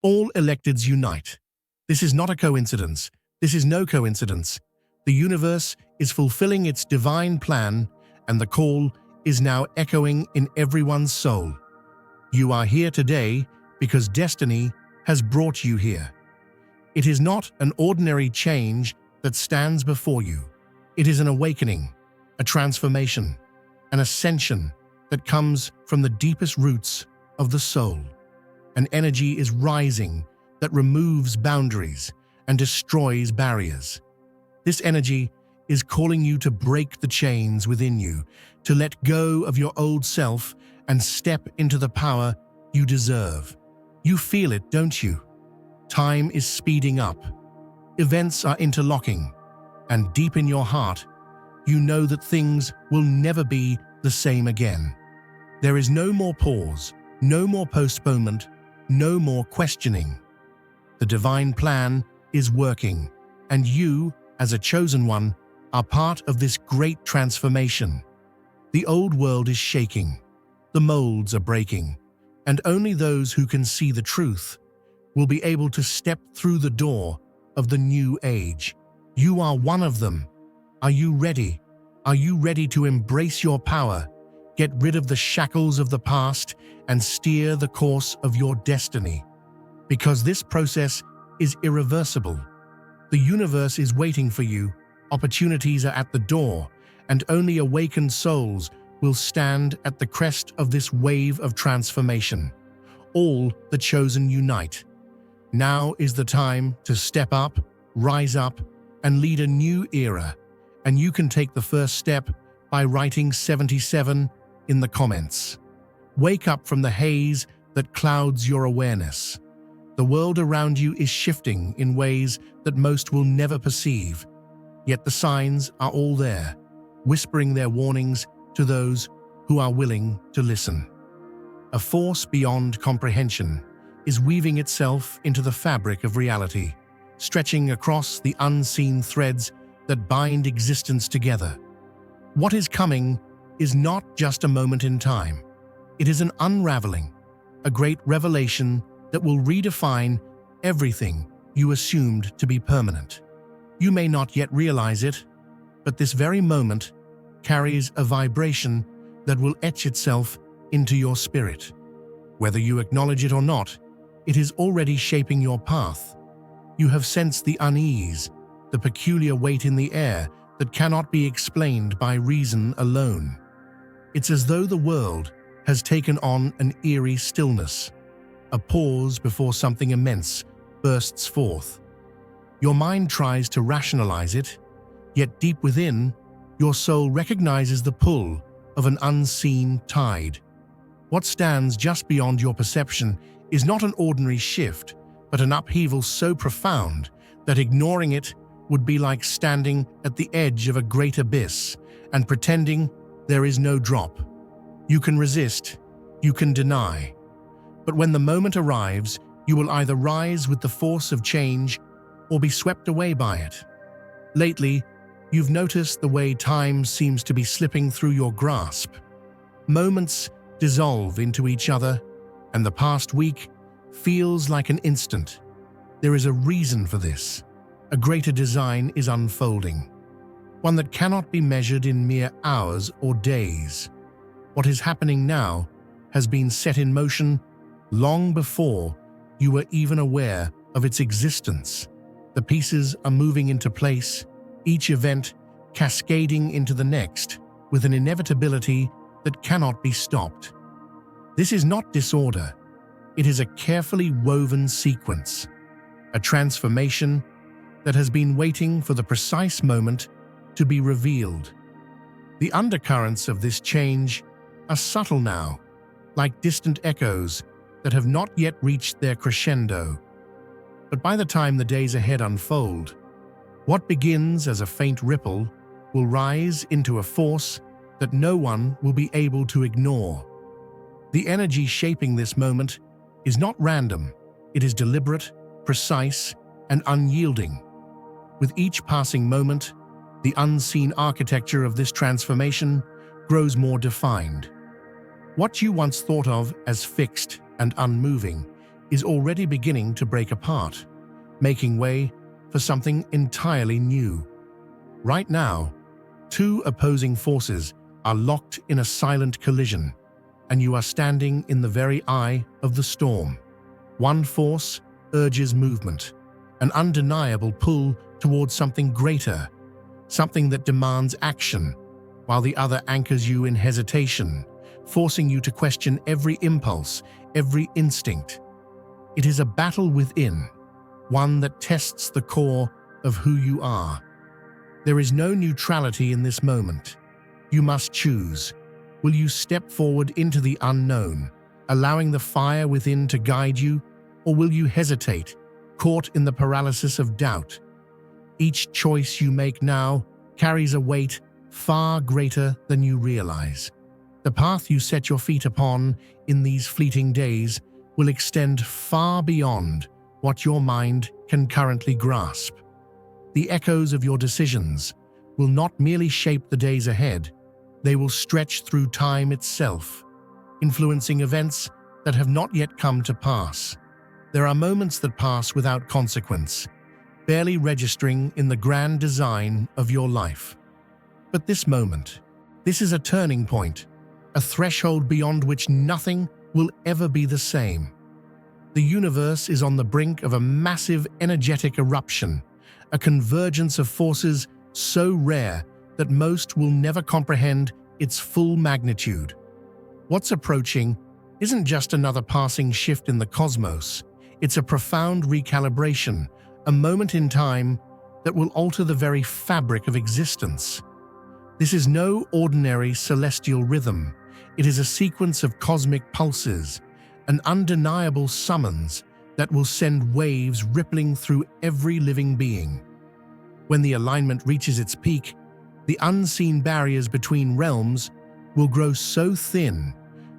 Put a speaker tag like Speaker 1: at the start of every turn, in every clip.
Speaker 1: All electeds unite. This is not a coincidence. This is no coincidence. The universe is fulfilling its divine plan, and the call is now echoing in everyone's soul. You are here today because destiny has brought you here. It is not an ordinary change that stands before you. It is an awakening, a transformation, an ascension that comes from the deepest roots of the soul. An energy is rising that removes boundaries and destroys barriers. This energy is calling you to break the chains within you, to let go of your old self and step into the power you deserve. You feel it, don't you? Time is speeding up. Events are interlocking, and deep in your heart, you know that things will never be the same again. There is no more pause, no more postponement, no more questioning. The divine plan is working, and you, as a chosen one, are part of this great transformation. The old world is shaking, the molds are breaking, and only those who can see the truth will be able to step through the door of the new age. You are one of them. Are you ready? Are you ready to embrace your power, get rid of the shackles of the past, and steer the course of your destiny? Because this process is irreversible. The universe is waiting for you, opportunities are at the door, and only awakened souls will stand at the crest of this wave of transformation. All the chosen unite. Now is the time to step up, rise up, and lead a new era. And you can take the first step by writing 77 in the comments. Wake up from the haze that clouds your awareness. The world around you is shifting in ways that most will never perceive. Yet the signs are all there, whispering their warnings to those who are willing to listen. A force beyond comprehension is weaving itself into the fabric of reality, stretching across the unseen threads that bind existence together. What is coming is not just a moment in time. It is an unraveling, a great revelation that will redefine everything you assumed to be permanent. You may not yet realize it, but this very moment carries a vibration that will etch itself into your spirit. Whether you acknowledge it or not, it is already shaping your path. You have sensed the unease, the peculiar weight in the air that cannot be explained by reason alone. It's as though the world has taken on an eerie stillness, a pause before something immense bursts forth. Your mind tries to rationalize it, yet deep within, your soul recognizes the pull of an unseen tide. What stands just beyond your perception is not an ordinary shift, but an upheaval so profound that ignoring it would be like standing at the edge of a great abyss and pretending there is no drop. You can resist, you can deny, but when the moment arrives, you will either rise with the force of change or be swept away by it. Lately, you've noticed the way time seems to be slipping through your grasp. Moments dissolve into each other, and the past week feels like an instant. There is a reason for this. A greater design is unfolding, one that cannot be measured in mere hours or days. What is happening now has been set in motion long before you were even aware of its existence. The pieces are moving into place, each event cascading into the next with an inevitability that cannot be stopped. This is not disorder. It is a carefully woven sequence, a transformation that has been waiting for the precise moment to be revealed. The undercurrents of this change are subtle now, like distant echoes that have not yet reached their crescendo. But by the time the days ahead unfold, what begins as a faint ripple will rise into a force that no one will be able to ignore. The energy shaping this moment is not random, it is deliberate, precise, and unyielding. With each passing moment, the unseen architecture of this transformation grows more defined. What you once thought of as fixed and unmoving is already beginning to break apart, making way for something entirely new. Right now, two opposing forces are locked in a silent collision, and you are standing in the very eye of the storm. One force urges movement, an undeniable pull towards something greater, something that demands action, while the other anchors you in hesitation, forcing you to question every impulse, every instinct. It is a battle within, one that tests the core of who you are. There is no neutrality in this moment. You must choose. Will you step forward into the unknown, allowing the fire within to guide you, or will you hesitate, caught in the paralysis of doubt? Each choice you make now carries a weight far greater than you realize. The path you set your feet upon in these fleeting days will extend far beyond what your mind can currently grasp. The echoes of your decisions will not merely shape the days ahead, they will stretch through time itself, influencing events that have not yet come to pass. There are moments that pass without consequence, barely registering in the grand design of your life. But this moment, this is a turning point, a threshold beyond which nothing will ever be the same. The universe is on the brink of a massive energetic eruption, a convergence of forces so rare that most will never comprehend its full magnitude. What's approaching isn't just another passing shift in the cosmos, it's a profound recalibration, a moment in time that will alter the very fabric of existence. This is no ordinary celestial rhythm. It is a sequence of cosmic pulses, an undeniable summons that will send waves rippling through every living being. When the alignment reaches its peak, the unseen barriers between realms will grow so thin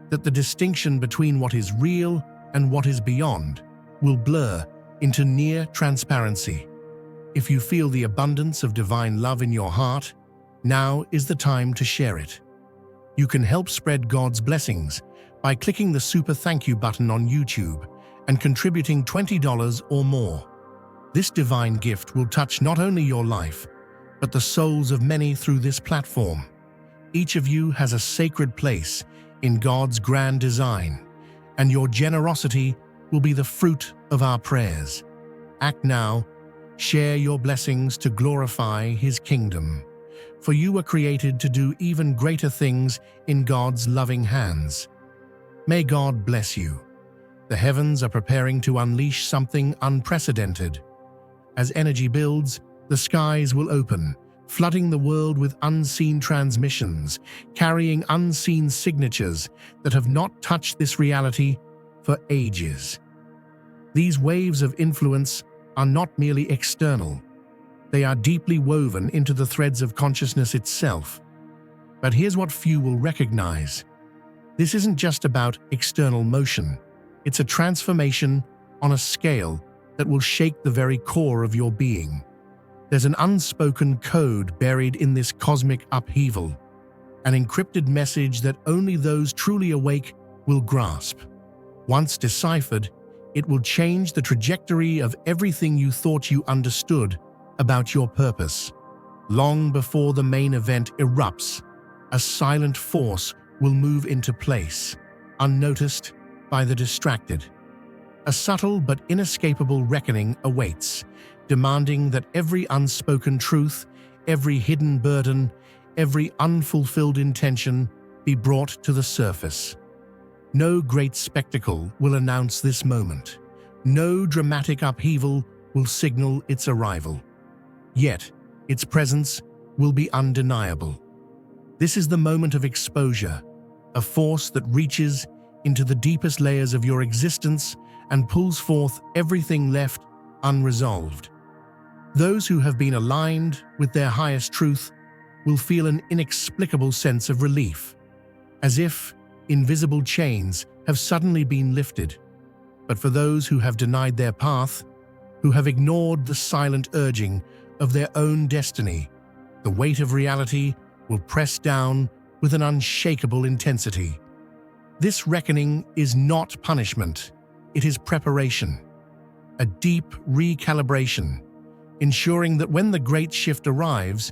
Speaker 1: that the distinction between what is real and what is beyond will blur into near transparency. If you feel the abundance of divine love in your heart, now is the time to share it. You can help spread God's blessings by clicking the Super Thank You button on YouTube and contributing $20 or more. This divine gift will touch not only your life, but the souls of many through this platform. Each of you has a sacred place in God's grand design, and your generosity will be the fruit of our prayers. Act now, share your blessings to glorify His kingdom, for you were created to do even greater things in God's loving hands. May God bless you. The heavens are preparing to unleash something unprecedented. As energy builds, the skies will open, flooding the world with unseen transmissions, carrying unseen signatures that have not touched this reality for ages. These waves of influence are not merely external. They are deeply woven into the threads of consciousness itself. But here's what few will recognize. This isn't just about external motion. It's a transformation on a scale that will shake the very core of your being. There's an unspoken code buried in this cosmic upheaval, an encrypted message that only those truly awake will grasp. Once deciphered, it will change the trajectory of everything you thought you understood about your purpose. Long before the main event erupts, a silent force will move into place, unnoticed by the distracted. A subtle but inescapable reckoning awaits, demanding that every unspoken truth, every hidden burden, every unfulfilled intention be brought to the surface. No great spectacle will announce this moment. No dramatic upheaval will signal its arrival. Yet, its presence will be undeniable. This is the moment of exposure, a force that reaches into the deepest layers of your existence and pulls forth everything left unresolved. Those who have been aligned with their highest truth will feel an inexplicable sense of relief, as if invisible chains have suddenly been lifted. But for those who have denied their path, who have ignored the silent urging of their own destiny, the weight of reality will press down with an unshakable intensity. This reckoning is not punishment, it is preparation, a deep recalibration, ensuring that when the great shift arrives,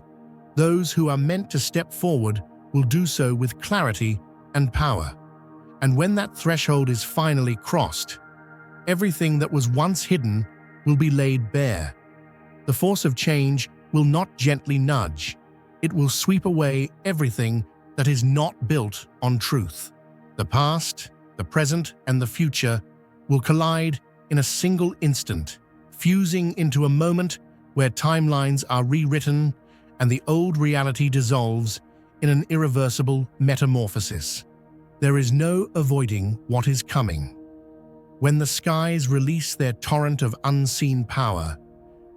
Speaker 1: those who are meant to step forward will do so with clarity and power. And when that threshold is finally crossed, everything that was once hidden will be laid bare. The force of change will not gently nudge. It will sweep away everything that is not built on truth. The past, the present, and the future will collide in a single instant, fusing into a moment where timelines are rewritten and the old reality dissolves in an irreversible metamorphosis. There is no avoiding what is coming. When the skies release their torrent of unseen power,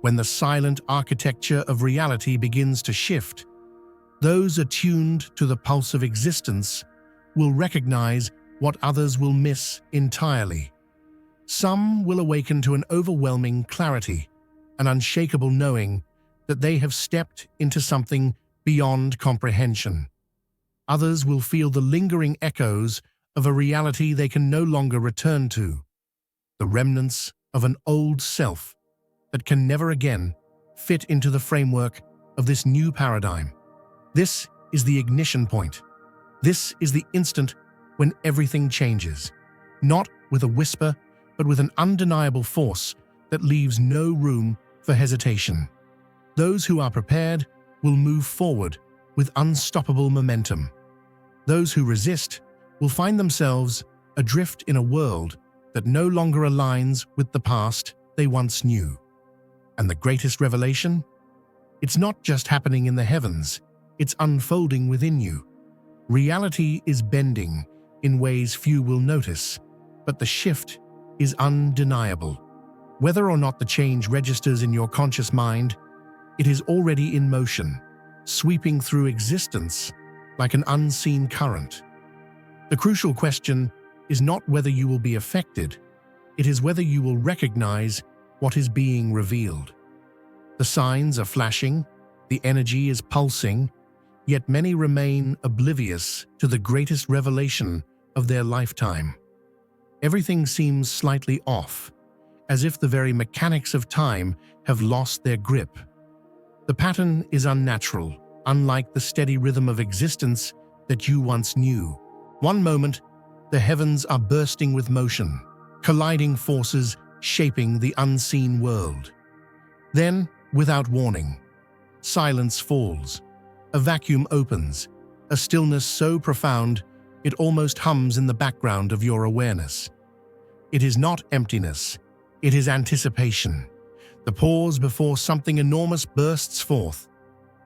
Speaker 1: when the silent architecture of reality begins to shift, those attuned to the pulse of existence will recognize what others will miss entirely. Some will awaken to an overwhelming clarity, an unshakable knowing that they have stepped into something beyond comprehension. Others will feel the lingering echoes of a reality they can no longer return to, the remnants of an old self that can never again fit into the framework of this new paradigm. This is the ignition point. This is the instant when everything changes, not with a whisper, but with an undeniable force that leaves no room for hesitation. Those who are prepared will move forward with unstoppable momentum. Those who resist will find themselves adrift in a world that no longer aligns with the past they once knew. And the greatest revelation? It's not just happening in the heavens, it's unfolding within you. Reality is bending in ways few will notice, but the shift is undeniable. Whether or not the change registers in your conscious mind, it is already in motion, sweeping through existence like an unseen current. The crucial question is not whether you will be affected, it is whether you will recognize what is being revealed. The signs are flashing, the energy is pulsing, yet many remain oblivious to the greatest revelation of their lifetime. Everything seems slightly off, as if the very mechanics of time have lost their grip. The pattern is unnatural, unlike the steady rhythm of existence that you once knew. One moment, the heavens are bursting with motion, colliding forces shaping the unseen world. Then, without warning, silence falls. A vacuum opens, a stillness so profound it almost hums in the background of your awareness. It is not emptiness, it is anticipation. The pause before something enormous bursts forth.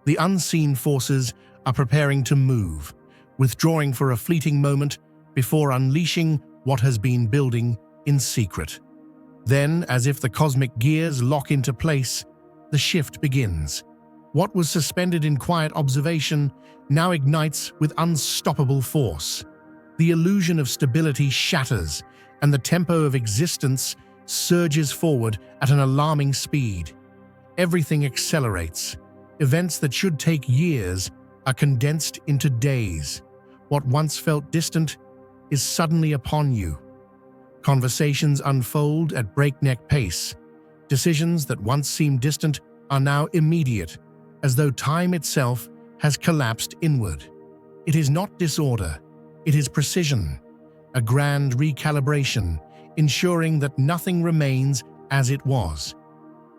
Speaker 1: The unseen forces are preparing to move, withdrawing for a fleeting moment before unleashing what has been building in secret. Then, as if the cosmic gears lock into place, the shift begins. What was suspended in quiet observation now ignites with unstoppable force. The illusion of stability shatters, and the tempo of existence surges forward at an alarming speed. Everything accelerates. Events that should take years are condensed into days. What once felt distant is suddenly upon you. Conversations unfold at breakneck pace. Decisions that once seemed distant are now immediate, as though time itself has collapsed inward. It is not disorder, it is precision, a grand recalibration, ensuring that nothing remains as it was.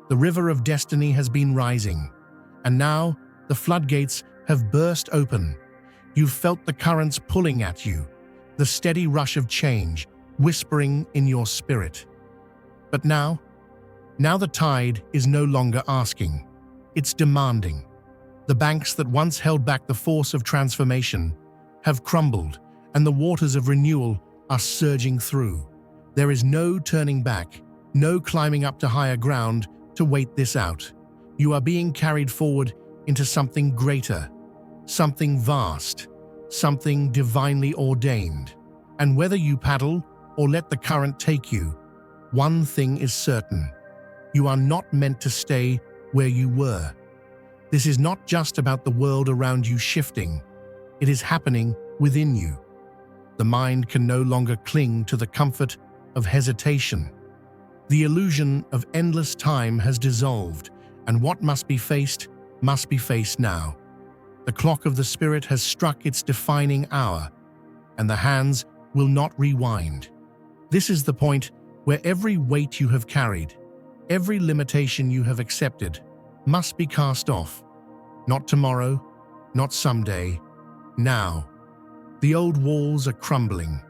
Speaker 1: The river of destiny has been rising, and now the floodgates have burst open. You've felt the currents pulling at you, the steady rush of change whispering in your spirit. But now the tide is no longer asking, it's demanding. The banks that once held back the force of transformation have crumbled, and the waters of renewal are surging through. There is no turning back, no climbing up to higher ground to wait this out. You are being carried forward into something greater, something vast, something divinely ordained. And whether you paddle or let the current take you, one thing is certain: you are not meant to stay where you were. This is not just about the world around you shifting, it is happening within you. The mind can no longer cling to the comfort of hesitation. The illusion of endless time has dissolved, and what must be faced now. The clock of the Spirit has struck its defining hour, and the hands will not rewind. This is the point where every weight you have carried, every limitation you have accepted, must be cast off. Not tomorrow, not someday, now. The old walls are crumbling.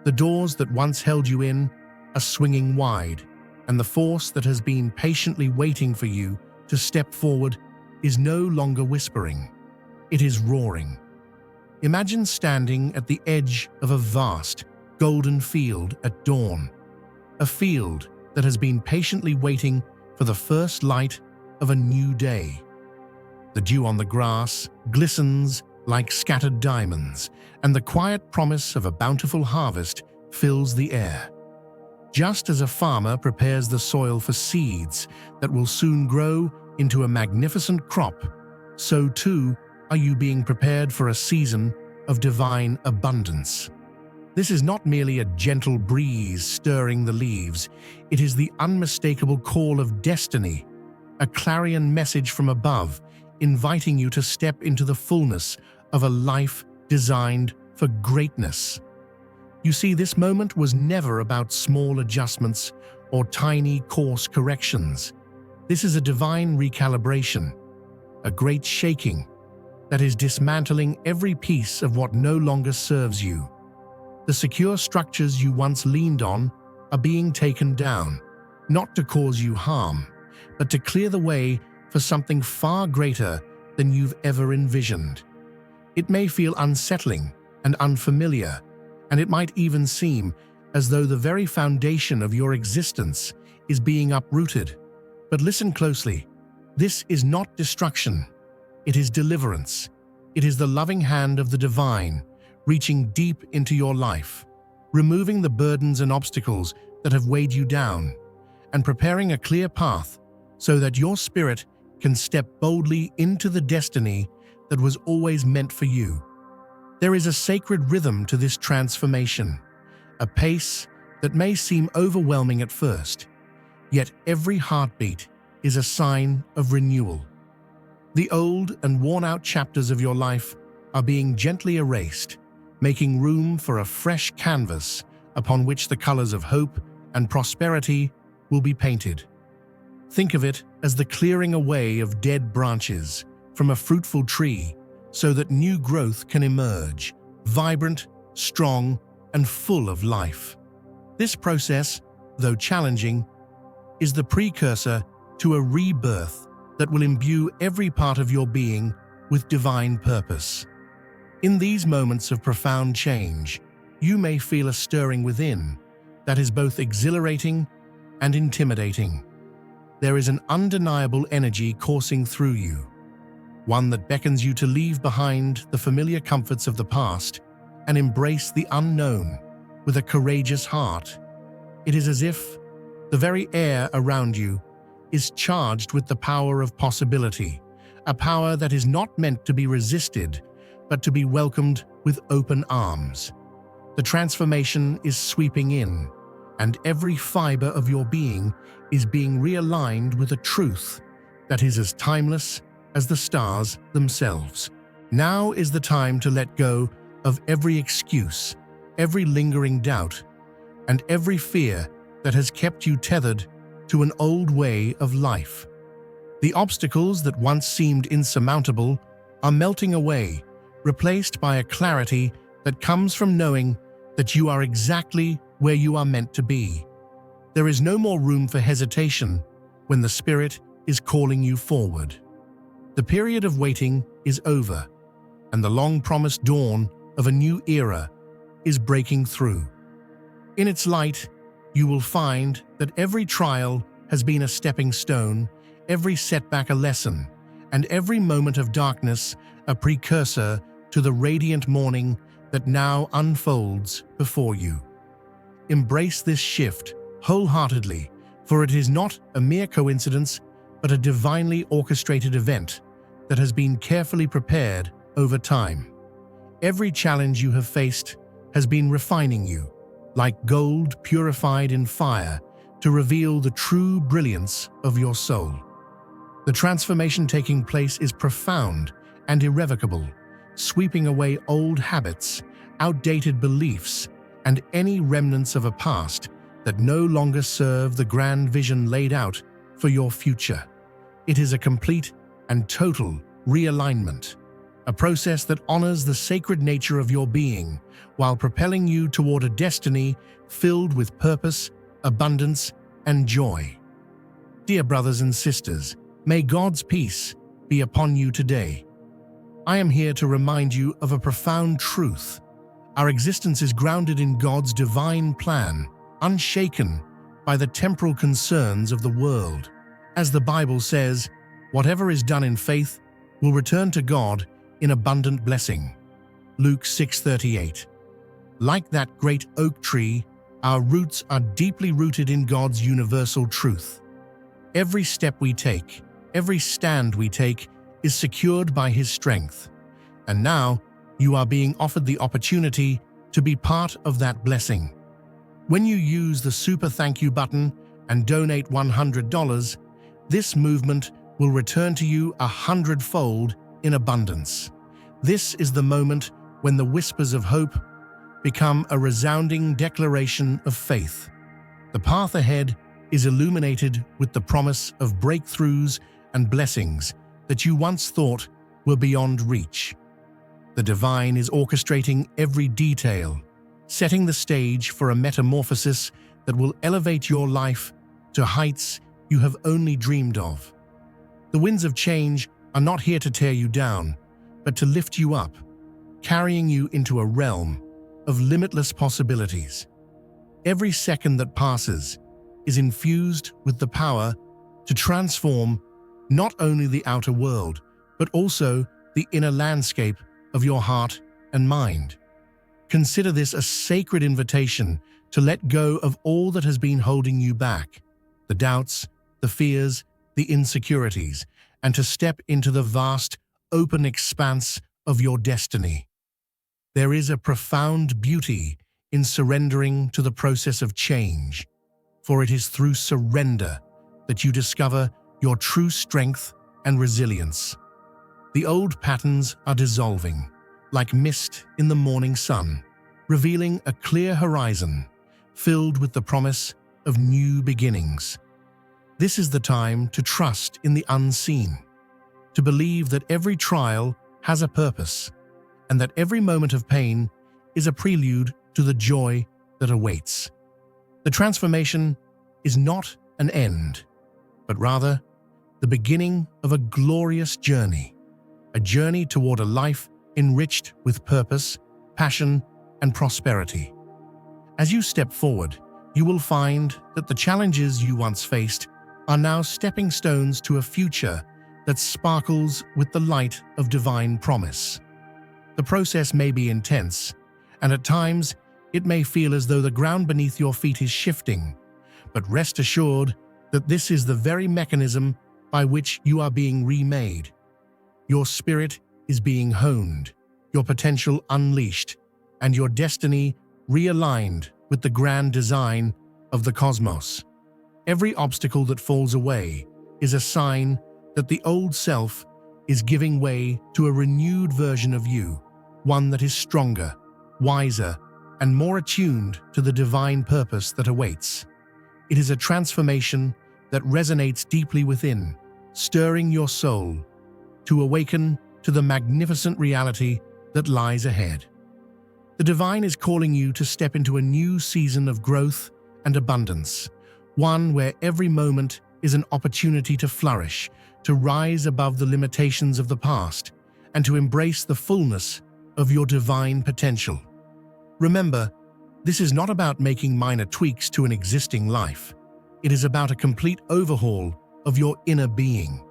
Speaker 1: The doors that once held you in are swinging wide, and the force that has been patiently waiting for you to step forward is no longer whispering. It is roaring. Imagine standing at the edge of a vast, golden field at dawn, a field that has been patiently waiting for the first light of a new day. The dew on the grass glistens like scattered diamonds, and the quiet promise of a bountiful harvest fills the air. Just as a farmer prepares the soil for seeds that will soon grow into a magnificent crop, so too are you being prepared for a season of divine abundance. This is not merely a gentle breeze stirring the leaves, it is the unmistakable call of destiny, a clarion message from above, inviting you to step into the fullness of a life designed for greatness. You see, this moment was never about small adjustments or tiny course corrections. This is a divine recalibration, a great shaking that is dismantling every piece of what no longer serves you. The secure structures you once leaned on are being taken down, not to cause you harm, but to clear the way for something far greater than you've ever envisioned. It may feel unsettling and unfamiliar, and it might even seem as though the very foundation of your existence is being uprooted. But listen closely. This is not destruction. It is deliverance. It is the loving hand of the divine, reaching deep into your life, removing the burdens and obstacles that have weighed you down, and preparing a clear path so that your spirit can step boldly into the destiny that was always meant for you. There is a sacred rhythm to this transformation, a pace that may seem overwhelming at first, yet every heartbeat is a sign of renewal. The old and worn-out chapters of your life are being gently erased, making room for a fresh canvas upon which the colors of hope and prosperity will be painted. Think of it as the clearing away of dead branches from a fruitful tree so that new growth can emerge, vibrant, strong, and full of life. This process, though challenging, is the precursor to a rebirth that will imbue every part of your being with divine purpose. In these moments of profound change, you may feel a stirring within that is both exhilarating and intimidating. There is an undeniable energy coursing through you, one that beckons you to leave behind the familiar comforts of the past and embrace the unknown with a courageous heart. It is as if the very air around you is charged with the power of possibility, a power that is not meant to be resisted, but to be welcomed with open arms. The transformation is sweeping in, and every fiber of your being is being realigned with a truth that is as timeless as the stars themselves. Now is the time to let go of every excuse, every lingering doubt, and every fear that has kept you tethered to an old way of life. The obstacles that once seemed insurmountable are melting away, replaced by a clarity that comes from knowing that you are exactly where you are meant to be. There is no more room for hesitation when the Spirit is calling you forward. The period of waiting is over, and the long-promised dawn of a new era is breaking through. In its light, you will find that every trial has been a stepping stone, every setback a lesson, and every moment of darkness a precursor to the radiant morning that now unfolds before you. Embrace this shift wholeheartedly, for it is not a mere coincidence, but a divinely orchestrated event that has been carefully prepared over time. Every challenge you have faced has been refining you, like gold purified in fire, to reveal the true brilliance of your soul. The transformation taking place is profound and irrevocable, sweeping away old habits, outdated beliefs, and any remnants of a past that no longer serve the grand vision laid out for your future. It is a complete and total realignment, a process that honors the sacred nature of your being while propelling you toward a destiny filled with purpose, abundance, and joy. Dear brothers and sisters, may God's peace be upon you today. I am here to remind you of a profound truth. Our existence is grounded in God's divine plan, unshaken by the temporal concerns of the world. As the Bible says, whatever is done in faith will return to God in abundant blessing. Luke 6:38. Like that great oak tree, our roots are deeply rooted in God's universal truth. Every step we take, every stand we take, is secured by His strength. And now, you are being offered the opportunity to be part of that blessing. When you use the Super Thank You button and donate $100, this movement will return to you 100-fold in abundance. This is the moment when the whispers of hope become a resounding declaration of faith. The path ahead is illuminated with the promise of breakthroughs and blessings that you once thought were beyond reach. The divine is orchestrating every detail, setting the stage for a metamorphosis that will elevate your life to heights you have only dreamed of. The winds of change are not here to tear you down, but to lift you up, carrying you into a realm of limitless possibilities. Every second that passes is infused with the power to transform not only the outer world, but also the inner landscape of your heart and mind. Consider this a sacred invitation to let go of all that has been holding you back, the doubts, the fears, the insecurities, and to step into the vast, open expanse of your destiny. There is a profound beauty in surrendering to the process of change, for it is through surrender that you discover your true strength and resilience. The old patterns are dissolving, like mist in the morning sun, revealing a clear horizon filled with the promise of new beginnings. This is the time to trust in the unseen, to believe that every trial has a purpose, and that every moment of pain is a prelude to the joy that awaits. The transformation is not an end, but rather the beginning of a glorious journey, a journey toward a life enriched with purpose, passion, and prosperity. As you step forward, you will find that the challenges you once faced are now stepping stones to a future that sparkles with the light of divine promise. The process may be intense, and at times it may feel as though the ground beneath your feet is shifting, but rest assured that this is the very mechanism by which you are being remade. Your spirit is being honed, your potential unleashed, and your destiny realigned with the grand design of the cosmos. Every obstacle that falls away is a sign that the old self is giving way to a renewed version of you, one that is stronger, wiser, and more attuned to the divine purpose that awaits. It is a transformation that resonates deeply within, stirring your soul to awaken to the magnificent reality that lies ahead. The divine is calling you to step into a new season of growth and abundance, one where every moment is an opportunity to flourish, to rise above the limitations of the past, and to embrace the fullness of your divine potential. Remember, this is not about making minor tweaks to an existing life. It is about a complete overhaul of your inner being,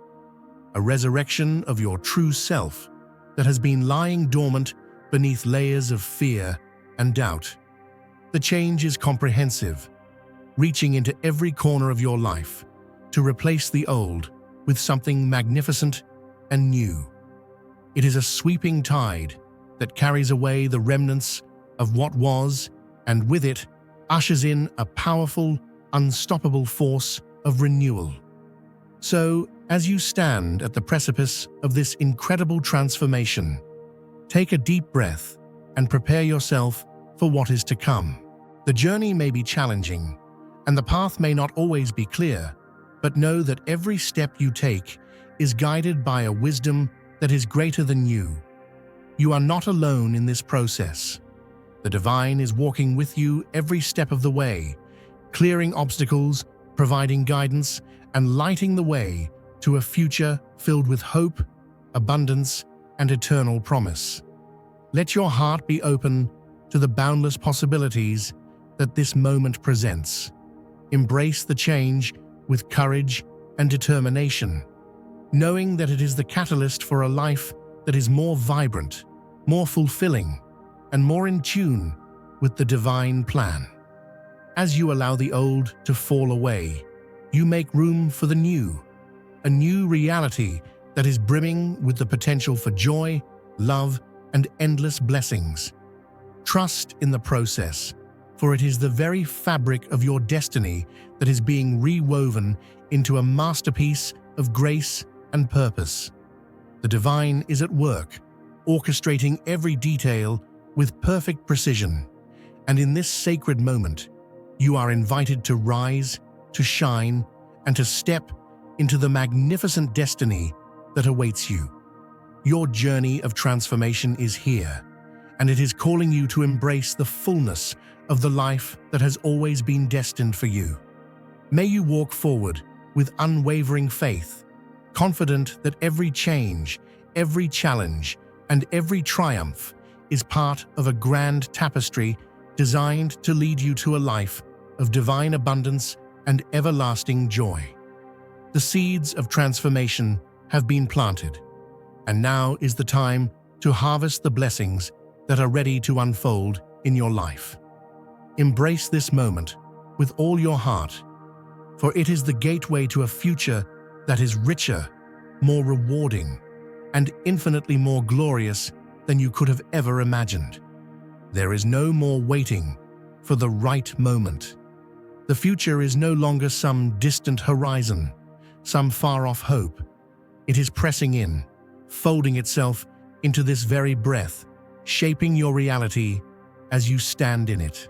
Speaker 1: a resurrection of your true self that has been lying dormant beneath layers of fear and doubt. The change is comprehensive, reaching into every corner of your life to replace the old with something magnificent and new. It is a sweeping tide that carries away the remnants of what was, and with it, ushers in a powerful, unstoppable force of renewal. So, as you stand at the precipice of this incredible transformation, take a deep breath and prepare yourself for what is to come. The journey may be challenging, and the path may not always be clear, but know that every step you take is guided by a wisdom that is greater than you. You are not alone in this process. The divine is walking with you every step of the way, clearing obstacles, providing guidance, and lighting the way to a future filled with hope, abundance, and eternal promise. Let your heart be open to the boundless possibilities that this moment presents. Embrace the change with courage and determination, knowing that it is the catalyst for a life that is more vibrant, more fulfilling, and more in tune with the divine plan. As you allow the old to fall away, you make room for the new, a new reality that is brimming with the potential for joy, love, and endless blessings. Trust in the process, for it is the very fabric of your destiny that is being rewoven into a masterpiece of grace and purpose. The divine is at work, orchestrating every detail with perfect precision, and in this sacred moment, you are invited to rise, to shine, and to step into the magnificent destiny that awaits you. Your journey of transformation is here, and it is calling you to embrace the fullness of the life that has always been destined for you. May you walk forward with unwavering faith, confident that every change, every challenge, and every triumph is part of a grand tapestry designed to lead you to a life of divine abundance and everlasting joy. The seeds of transformation have been planted, and now is the time to harvest the blessings that are ready to unfold in your life. Embrace this moment with all your heart, for it is the gateway to a future that is richer, more rewarding, and infinitely more glorious than you could have ever imagined. There is no more waiting for the right moment. The future is no longer some distant horizon, some far-off hope. It is pressing in, folding itself into this very breath, shaping your reality as you stand in it.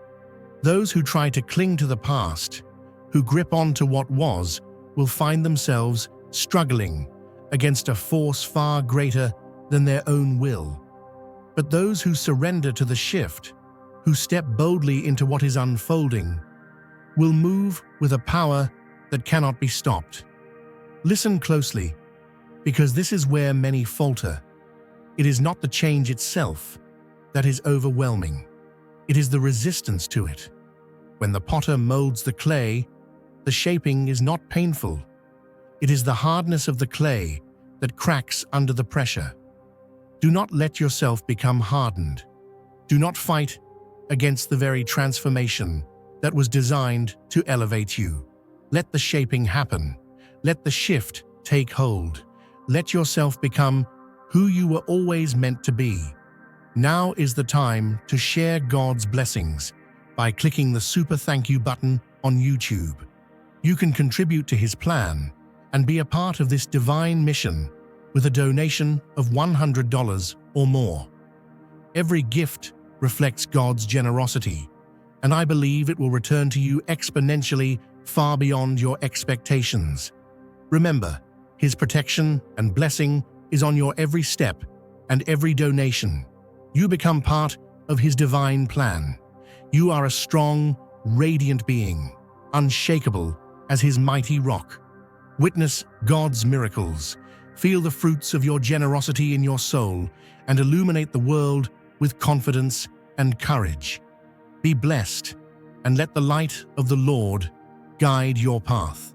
Speaker 1: Those who try to cling to the past, who grip on to what was, will find themselves struggling against a force far greater than their own will. But those who surrender to the shift, who step boldly into what is unfolding, will move with a power that cannot be stopped. Listen closely, because this is where many falter. It is not the change itself that is overwhelming. It is the resistance to it. When the potter molds the clay, the shaping is not painful. It is the hardness of the clay that cracks under the pressure. Do not let yourself become hardened. Do not fight against the very transformation that was designed to elevate you. Let the shaping happen. Let the shift take hold. Let yourself become who you were always meant to be. Now is the time to share God's blessings by clicking the super thank you button on YouTube. You can contribute to His plan and be a part of this divine mission with a donation of $100 or more. Every gift reflects God's generosity, and I believe it will return to you exponentially far beyond your expectations. Remember, His protection and blessing is on your every step and every donation. You become part of His divine plan. You are a strong, radiant being, unshakable as His mighty rock. Witness God's miracles. Feel the fruits of your generosity in your soul and illuminate the world with confidence and courage. Be blessed and let the light of the Lord guide your path.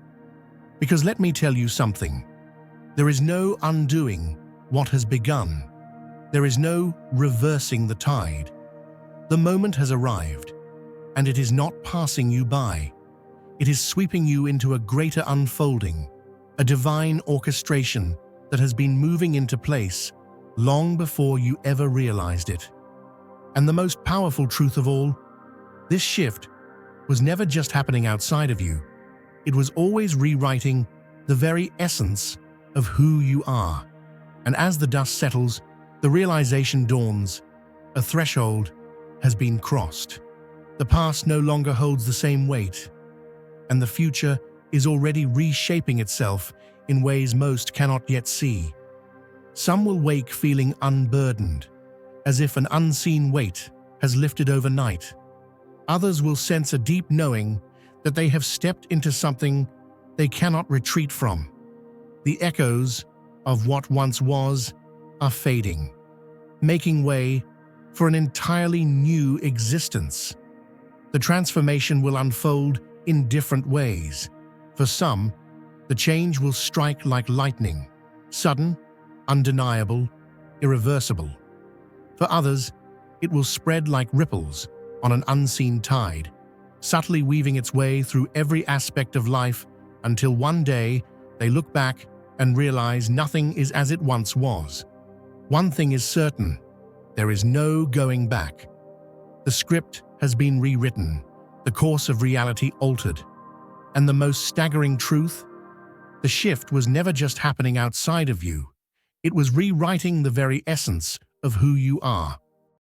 Speaker 1: Because let me tell you something, there is no undoing what has begun. There is no reversing the tide. The moment has arrived, and it is not passing you by. It is sweeping you into a greater unfolding, a divine orchestration that has been moving into place long before you ever realized it. And the most powerful truth of all, this shift was never just happening outside of you. It was always rewriting the very essence of who you are. And as the dust settles, the realization dawns: a threshold has been crossed. The past no longer holds the same weight, and the future is already reshaping itself in ways most cannot yet see. Some will wake feeling unburdened, as if an unseen weight has lifted overnight. Others will sense a deep knowing that they have stepped into something they cannot retreat from. The echoes of what once was are fading, making way for an entirely new existence. The transformation will unfold in different ways. For some, the change will strike like lightning, sudden, undeniable, irreversible. For others, it will spread like ripples on an unseen tide, subtly weaving its way through every aspect of life until one day they look back and realize nothing is as it once was. One thing is certain: there is no going back. The script has been rewritten, the course of reality altered. And the most staggering truth? The shift was never just happening outside of you. It was rewriting the very essence of who you are.